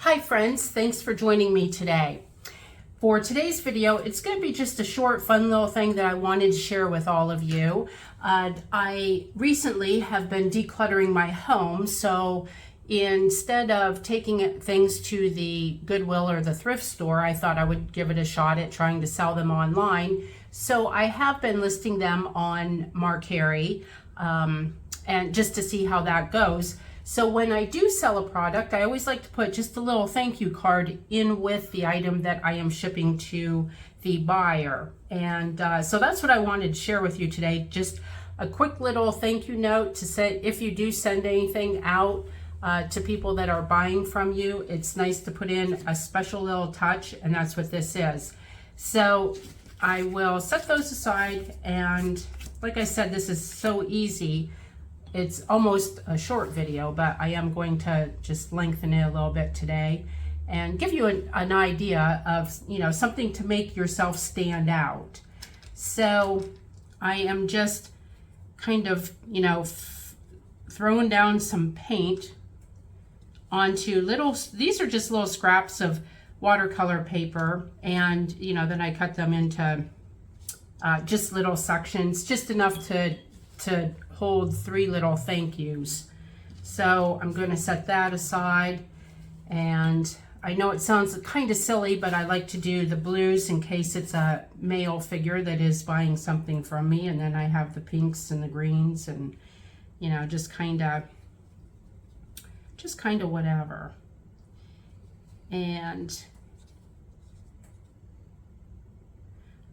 Hi friends, thanks for joining me today. For today's video, it's going to be just a short, fun little thing that I wanted to share with all of you. I recently have been decluttering my home, so instead of taking things to the Goodwill or the thrift store, I thought I would give it a shot at trying to sell them online. So I have been listing them on Mercari, and just to see how that goes. So when I do sell a product, I always like to put just a little thank you card in with the item that I am shipping to the buyer. And so that's what I wanted to share with you today. Just a quick little thank you note to say if you do send anything out to people that are buying from you, it's nice to put in a special little touch, and that's what this is. So I will set those aside, and like I said, this is so easy. It's almost a short video, but I am going to just lengthen it a little bit today and give you an idea of, something to make yourself stand out. So I am just kind of, throwing down some paint onto these are just little scraps of watercolor paper, and, then I cut them into just little sections, just enough to hold 3 little thank yous. So I'm going to set that aside, and I know it sounds kind of silly, but I like to do the blues in case it's a male figure that is buying something from me, and then I have the pinks and the greens, and just kind of whatever. And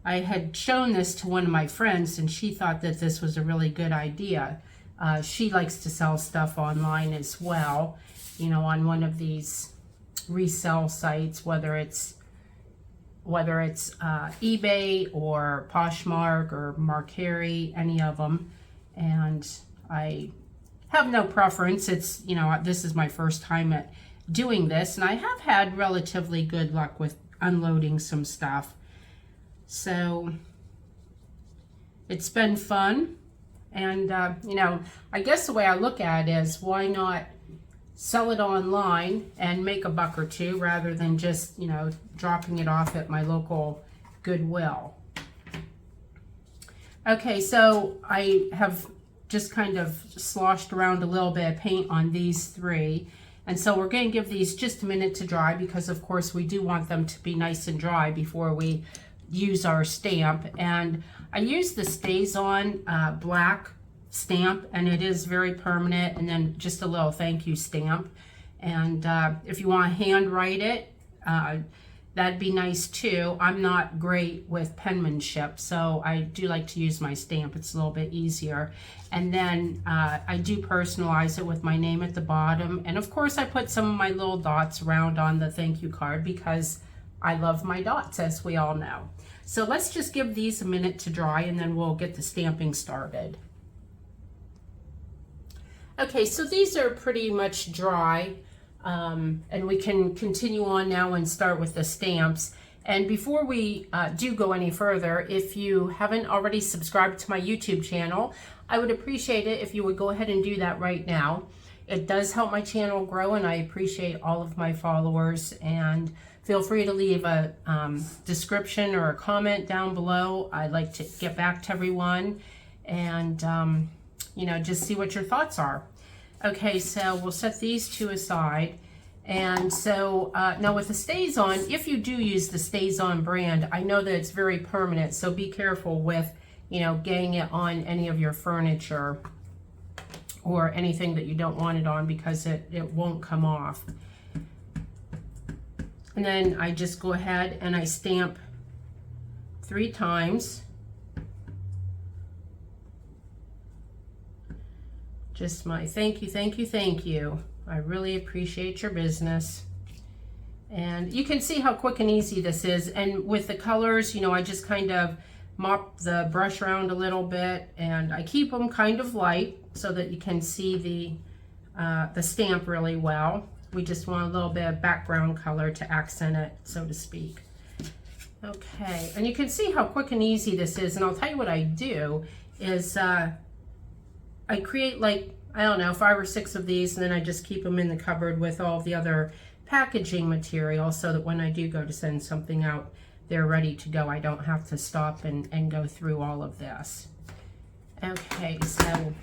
I had shown this to one of my friends, and she thought that this was a really good idea. She likes to sell stuff online as well, on one of these resale sites, whether it's eBay or Poshmark or Mercari, any of them. And I have no preference. It's, this is my first time at doing this, and I have had relatively good luck with unloading some stuff. So it's been fun, and I guess the way I look at it is, why not sell it online and make a buck or two rather than just dropping it off at my local Goodwill. Okay, so I have just kind of sloshed around a little bit of paint on these 3. And so we're going to give these just a minute to dry, because of course we do want them to be nice and dry before we use our stamp. And I use the Stays On black stamp, and it is very permanent, and then just a little thank you stamp. And if you want to hand write it, that'd be nice too. I'm not great with penmanship, so I do like to use my stamp. It's a little bit easier. And then I do personalize it with my name at the bottom, and of course I put some of my little dots around on the thank you card, because I love my dots, as we all know. So let's just give these a minute to dry, and then we'll get the stamping started. Okay, so these are pretty much dry, and we can continue on now and start with the stamps. And before we do go any further, if you haven't already subscribed to my YouTube channel, I would appreciate it if you would go ahead and do that right now. It does help my channel grow, and I appreciate all of my followers. And feel free to leave a description or a comment down below. I'd like to get back to everyone and, just see what your thoughts are. Okay, so we'll set these 2 aside. And so now with the Stays On, if you do use the Stays On brand, I know that it's very permanent, so be careful with, getting it on any of your furniture or anything that you don't want it on, because it won't come off. And then I just go ahead and I stamp 3 times. Just my thank you, thank you, thank you. I really appreciate your business. And you can see how quick and easy this is. And with the colors, I just kind of mop the brush around a little bit, and I keep them kind of light so that you can see the stamp really well. We just want a little bit of background color to accent it, so to speak. Okay, and you can see how quick and easy this is. And I'll tell you what I do is I create, like, I don't know, 5 or 6 of these, and then I just keep them in the cupboard with all the other packaging material so that when I do go to send something out, they're ready to go. I don't have to stop and go through all of this. Okay, so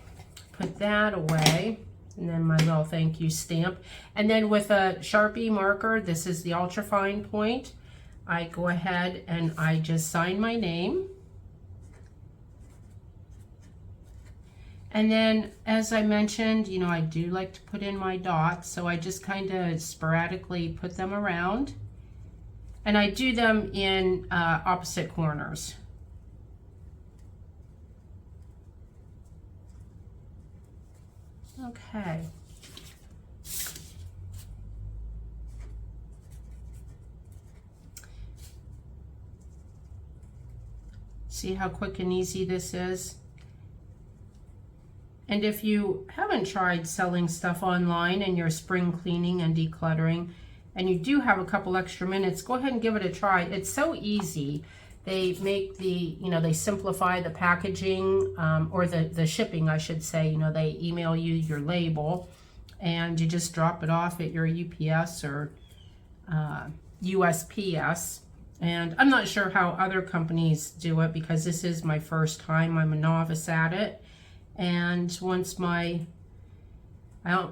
put that away. And then my little thank you stamp. And then with a Sharpie marker, this is the ultra fine point, I go ahead and I just sign my name. And then, as I mentioned, you know, I do like to put in my dots, so I just kind of sporadically put them around. And I do them in opposite corners. Okay. See how quick and easy this is? And if you haven't tried selling stuff online and you're spring cleaning and decluttering, and you do have a couple extra minutes, go ahead and give it a try. It's so easy. They make the, you know, they simplify the packaging, or the shipping, I should say. You know, they email you your label and you just drop it off at your UPS or USPS. And I'm not sure how other companies do it because this is my first time. I'm a novice at it. And once my, I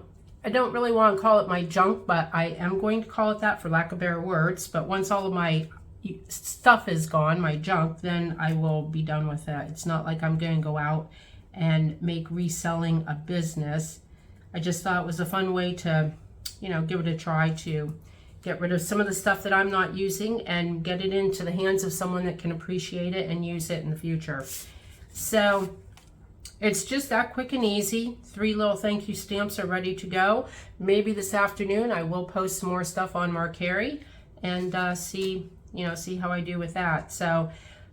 don't really want to call it my junk, but I am going to call it that for lack of better words. But once all of my stuff is gone, my junk, then I will be done with that. It's not like I'm going to go out and make reselling a business. I just thought it was a fun way to, you know, give it a try to get rid of some of the stuff that I'm not using and get it into the hands of someone that can appreciate it and use it in the future. So it's just that quick and easy. 3 little thank you stamps are ready to go. Maybe this afternoon I will post some more stuff on Mercari and see how I do with that. So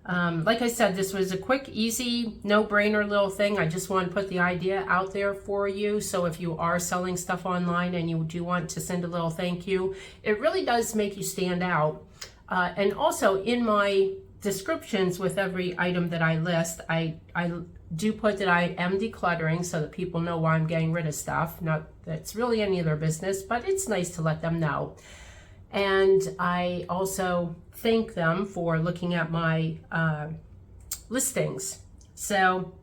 like I said, this was a quick, easy, no-brainer little thing. I just want to put the idea out there for you. So if you are selling stuff online and you do want to send a little thank you, it really does make you stand out. And also in my descriptions with every item that I list, I do put that I am decluttering so that people know why I'm getting rid of stuff. Not that it's really any of their business, but it's nice to let them know. And I also thank them for looking at my listings. So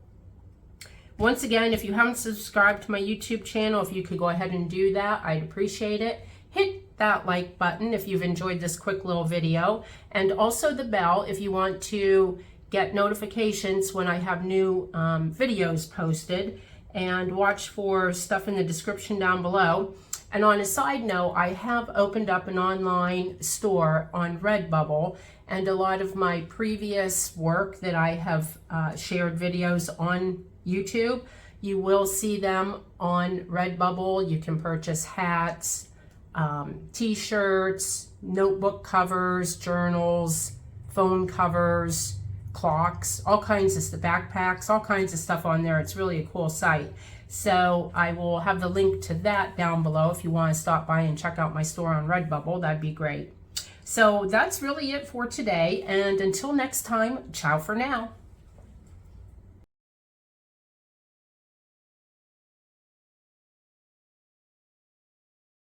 once again, if you haven't subscribed to my YouTube channel, if you could go ahead and do that, I'd appreciate it. Hit that like button if you've enjoyed this quick little video, and also the bell if you want to get notifications when I have new videos posted, and watch for stuff in the description down below. And on a side note, I have opened up an online store on Redbubble, and a lot of my previous work that I have shared videos on YouTube, you will see them on Redbubble. You can purchase hats, t-shirts, notebook covers, journals, phone covers, clocks, all kinds of stuff, backpacks, all kinds of stuff on there. It's really a cool site. So I will have the link to that down below if you want to stop by and check out my store on Redbubble. That'd be great. So that's really it for today. And until next time, ciao for now.